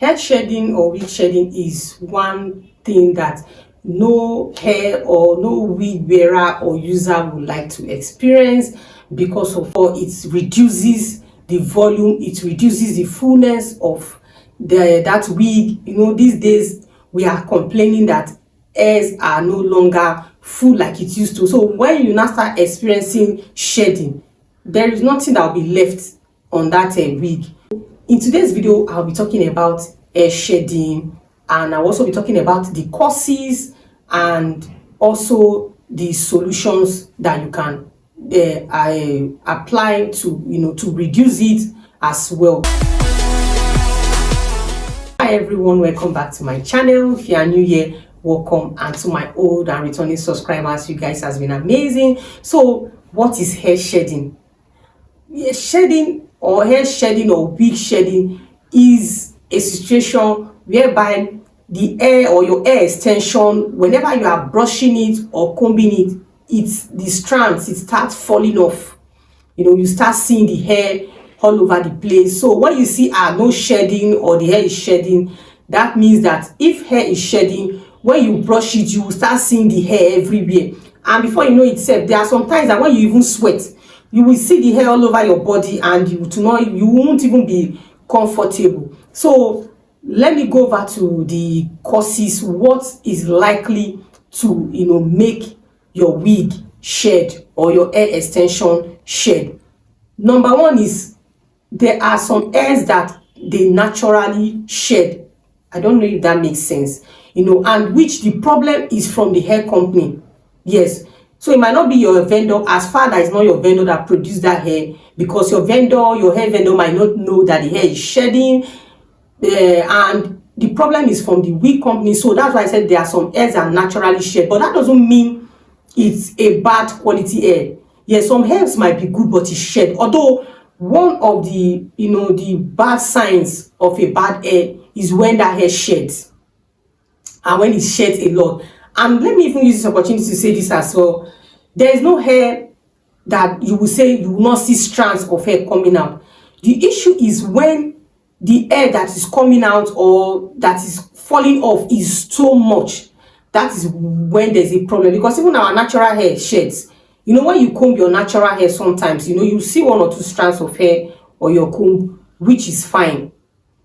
Hair shedding or wig shedding is one thing that no hair or no wig wearer or user would like to experience, because of it reduces the volume, it reduces the fullness of that wig. These days we are complaining that hairs are no longer full like it used to. So when you now start experiencing shedding, there is nothing that will be left on that wig. In today's video, I'll be talking about hair shedding, and I'll also be talking about the causes and also the solutions that you can apply to to reduce it as well. Hi everyone, welcome back to my channel. If you are new here, welcome, and to my old and returning subscribers, you guys has been amazing. So what is hair shedding? Shedding or hair shedding or wig shedding is a situation whereby the hair or your hair extension, whenever you are brushing it or combing it, the strands, it starts falling off. You start seeing the hair all over the place. So when you see no shedding or the hair is shedding, that means that if hair is shedding, when you brush it, you will start seeing the hair everywhere. And before you know it, there are some times that when you even sweat, you will see the hair all over your body, and you won't even be comfortable. So let me go over to the causes. What is likely to make your wig shed or your hair extension shed? Number one is there are some hairs that they naturally shed. I don't know if that makes sense. And which the problem is from the hair company. Yes. So it might not be your vendor, as far as it's not your vendor that produced that hair, because your hair vendor might not know that the hair is shedding, and the problem is from the wig company. So that's why I said there are some hairs that naturally shed, but that doesn't mean it's a bad quality hair. Yes, some hairs might be good, but it's shed. Although one of the the bad signs of a bad hair is when that hair sheds, and when it sheds a lot. And let me even use this opportunity to say this as well. There is no hair that you will say you will not see strands of hair coming out. The issue is when the hair that is coming out or that is falling off is so much. That is when there's a problem, because even our natural hair sheds. When you comb your natural hair, sometimes you see one or two strands of hair or your comb, which is fine.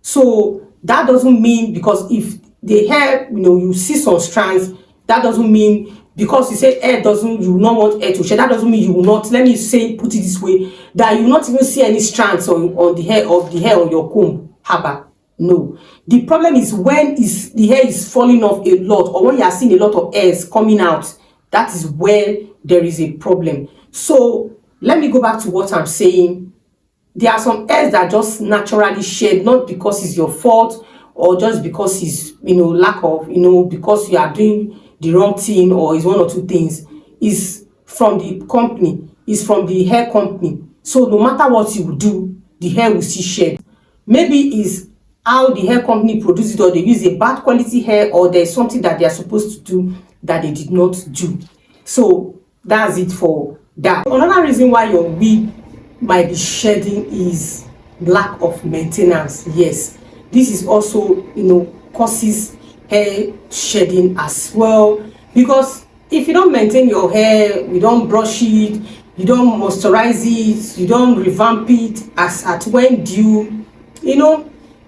So that doesn't mean, because if the hair, you see some strands, that doesn't mean, because you say hair doesn't, you will not want hair to shed, that doesn't mean you will not, let me say, put it this way, that you will not even see any strands on the hair on your comb. Haba. No. The problem is when the hair is falling off a lot, or when you are seeing a lot of hairs coming out. That is where there is a problem. So let me go back to what I'm saying. There are some hairs that just naturally shed, not because it's your fault, or just because it's lack of because you are doing the wrong thing, or it's one or two things. Is from the company, is from the hair company. So no matter what you do, the hair will still shed. Maybe is how the hair company produces it, or they use a bad quality hair, or there's something that they are supposed to do that they did not do. So that's it for that. Another reason why your wig might be shedding is lack of maintenance. Yes, this is also causes hair shedding as well, because if you don't maintain your hair, you don't brush it, you don't moisturize it, you don't revamp it as at when due,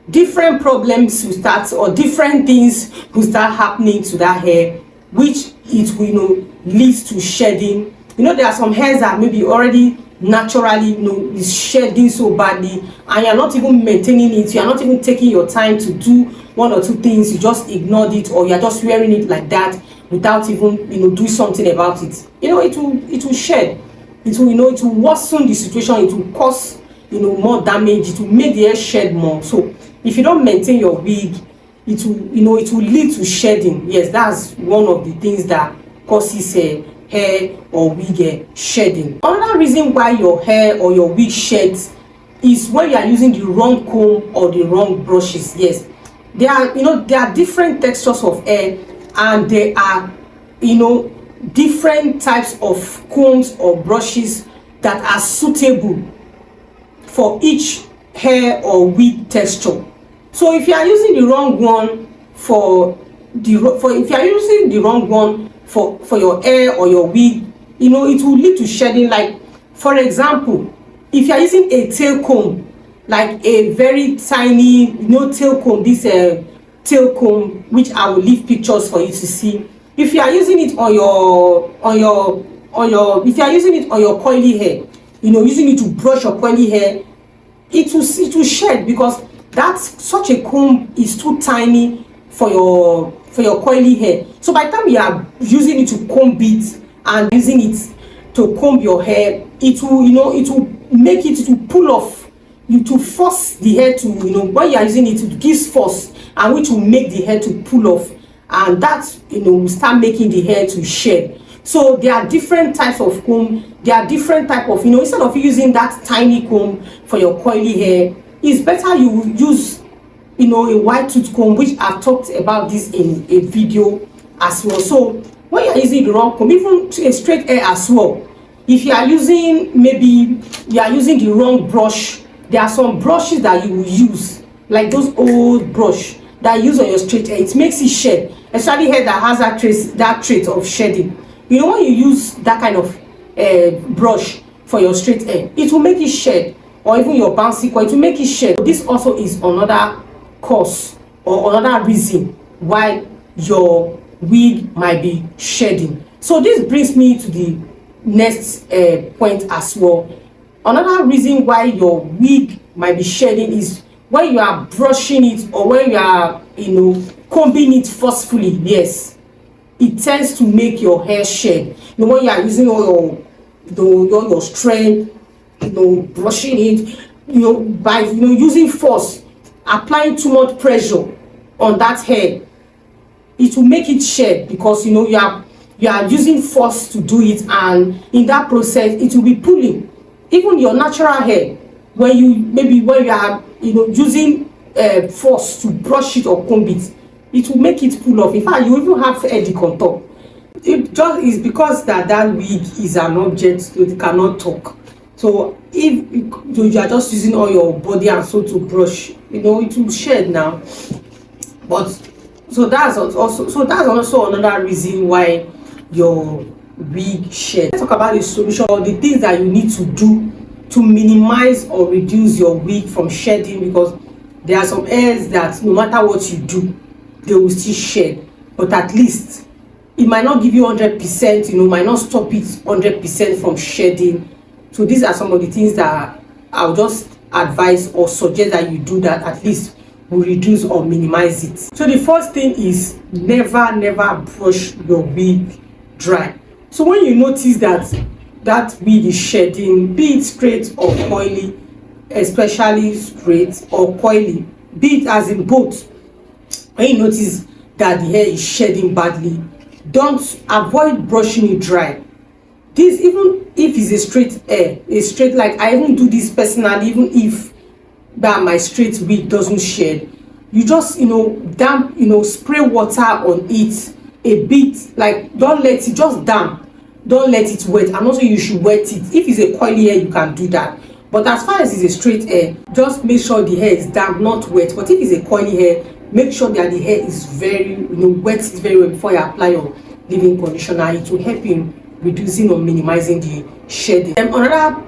different problems will start, or different things will start happening to that hair, which it will leads to shedding. There are some hairs that maybe already naturally is shedding so badly, and you're not even maintaining it, you're not even taking your time to do one or two things, you just ignored it, or you're just wearing it like that without even do something about it. It will shed. It will worsen the situation, it will cause more damage, it will make the hair shed more. So if you don't maintain your wig, it will lead to shedding. Yes, that's one of the things that causes hair or wig shedding. Another reason why your hair or your wig sheds is when you are using the wrong comb or the wrong brushes. Yes, there are different textures of hair, and there are different types of combs or brushes that are suitable for each hair or wig texture. So if you are using the wrong one if you are using the wrong one for your hair or your wig, you know, it will lead to shedding. Like for example, if you are using a tail comb, like a very tiny, you know, tail comb, this tail comb, which I will leave pictures for you to see. If you are using it on your if you are using it on your curly hair, you know, using it to brush your curly hair, it will shed, because that's such a comb is too tiny for your curly hair. So by the time you are using it to comb it and using it to comb your hair, it will, you know, it will make it to pull off, you to force the hair to, you know, when you are using it, it gives force, and which will make the hair to pull off, and that, you know, will start making the hair to shed. So there are different types of comb. There are different type of, you know, instead of using that tiny comb for your curly hair, it's better you use, you know, a wide tooth comb, which I've talked about this in a video as well. So when you're using the wrong comb, even to a straight hair as well, if you are using, maybe you are using the wrong brush, there are some brushes that you will use, like those old brush that you use on your straight hair, it makes it shed, especially hair that has that trait of shedding. You know, when you use that kind of brush for your straight hair, it will make it shed, or even your bouncy coil, it will make it shed. This also is another cause or another reason why your wig might be shedding. So this brings me to the next point as well. Another reason why your wig might be shedding is when you are brushing it, or when you are, you know, combing it forcefully. Yes, it tends to make your hair shed. You know, when you are using all your strength, you know, brushing it, you know, by, you know, using force, applying too much pressure on that hair, it will make it shed, because, you know, you are using force to do it, and in that process it will be pulling. Even your natural hair, when you are, you know, using force to brush it or comb it, it will make it pull off. In fact, you even have headache on top. It just is because that wig is an object, so it cannot talk. So if you are just using all your body and so to brush, you know, it will shed now. But so that's also another reason why your wig shed. Let's talk about the solution, or the things that you need to do to minimize or reduce your wig from shedding, because there are some hairs that no matter what you do, they will still shed, but at least it might not give you 100%, you know, might not stop it 100% from shedding. So these are some of the things that I'll just advise or suggest that you do, that at least will reduce or minimize it. So the first thing is never brush your wig dry. So when you notice that wig is shedding, be it straight or coily, especially straight or coily, be it as in both, when you notice that the hair is shedding badly, don't avoid brushing it dry. This, even if it's a straight hair, like I even do this personally, even if that my straight wig doesn't shed, you just, you know, damp, you know, spray water on it a bit, like don't let it just damp, don't let it wet. And also you should wet it. If it's a coily hair, you can do that, but as far as it's a straight hair, just make sure the hair is damp, not wet. But if it's a coily hair, make sure that the hair is very, you know, wet very well before you apply your leave-in conditioner. It will help in reducing or minimizing the shedding. And another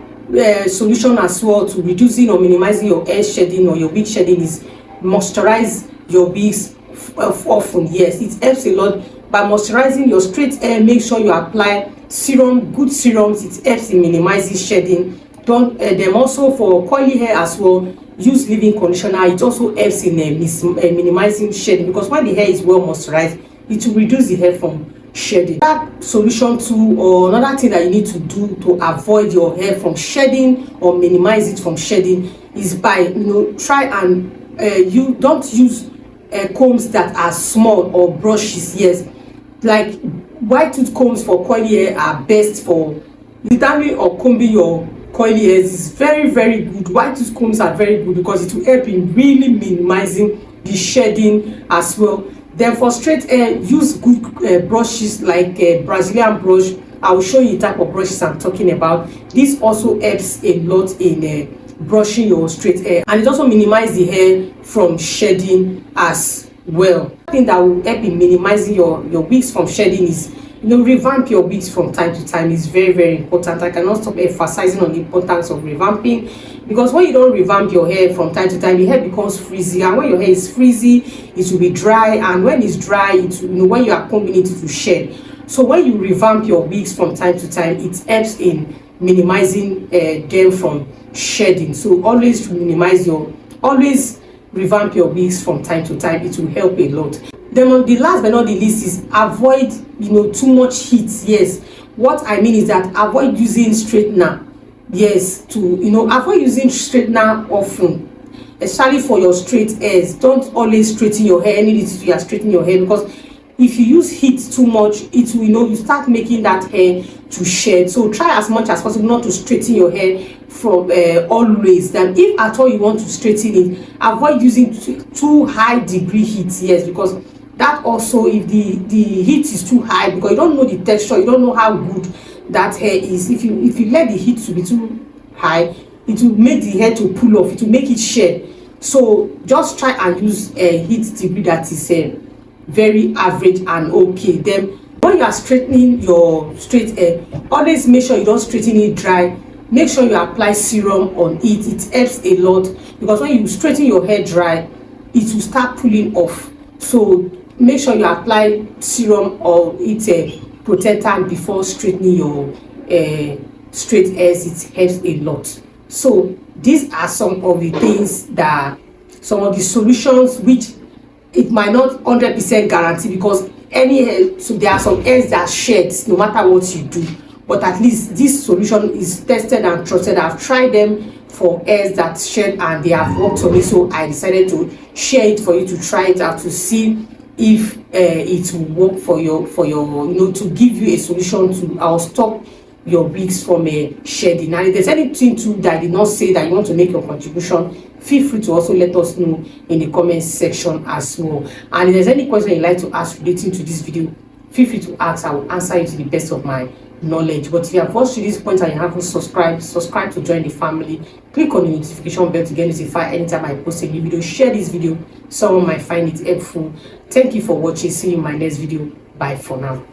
solution as well to reducing or minimizing your hair shedding or your wig shedding is moisturize your wigs often. Yes, it helps a lot by moisturizing your straight hair. Make sure you apply serum, good serums. It helps in minimizing shedding. Don't them also for coily hair as well, use leave-in conditioner. It also helps in minimizing shedding, because when the hair is well moisturized, it will reduce the hair from shedding. That solution too, or another thing that you need to do to avoid your hair from shedding or minimize it from shedding, is by, you know, try and you don't use combs that are small or brushes. Yes, like wide tooth combs for coily hair are best for detangling or combing your coily hairs. Is very good. Wide tooth combs are very good because it will help in really minimizing the shedding as well. Then for straight hair, use good brushes like Brazilian brush. I will show you the type of brushes I'm talking about. This also helps a lot in brushing your straight hair, and it also minimize the hair from shedding as well. One thing that will help in minimizing your wigs from shedding is, revamp your wigs from time to time. Is very, very important. I cannot stop emphasizing on the importance of revamping, because when you don't revamp your hair from time to time, the hair becomes frizzy, and when your hair is frizzy, it will be dry, and when it's dry, it when you are combing it, it will shed. So when you revamp your wigs from time to time, it helps in minimizing them from shedding. So always revamp your wigs from time to time. It will help a lot. Then on the last but not the least is avoid too much heat. Yes, what I mean is that avoid using straightener. Yes, to avoid using straightener often, especially for your straight hairs. Don't always straighten your hair any day you are straightening your hair, because if you use heat too much, it will you start making that hair to shed. So try as much as possible not to straighten your hair from always. Then if at all you want to straighten it, avoid using too high degree heat. Yes, because that also, if the heat is too high, because you don't know the texture, you don't know how good that hair is. If you let the heat to be too high, it will make the hair to pull off, it will make it shed. So just try and use a heat degree that is very average and okay. Then when you are straightening your straight hair, always make sure you don't straighten it dry. Make sure you apply serum on it. It helps a lot, because when you straighten your hair dry, it will start pulling off. So make sure you apply serum or protectant before straightening your straight hairs. It helps a lot. So these are some of the things some of the solutions which it might not 100% guarantee, because so there are some hairs that shed no matter what you do, but at least this solution is tested and trusted. I've tried them for hairs that shed and they have worked for me, so I decided to share it for you to try it out, to see if it will work for your to give you a solution to stop your wigs from shedding. And if there's anything that I did not say that you want to make your contribution, feel free to also let us know in the comment section as well. And if there's any question you'd like to ask relating to this video, feel free to ask. I will answer you to the best of my knowledge. But if you have watched to this point and you haven't subscribe to join the family. Click on the notification bell to get notified anytime I post a new video. Share this video, someone might find it helpful. Thank you for watching. See you in my next video. Bye for now.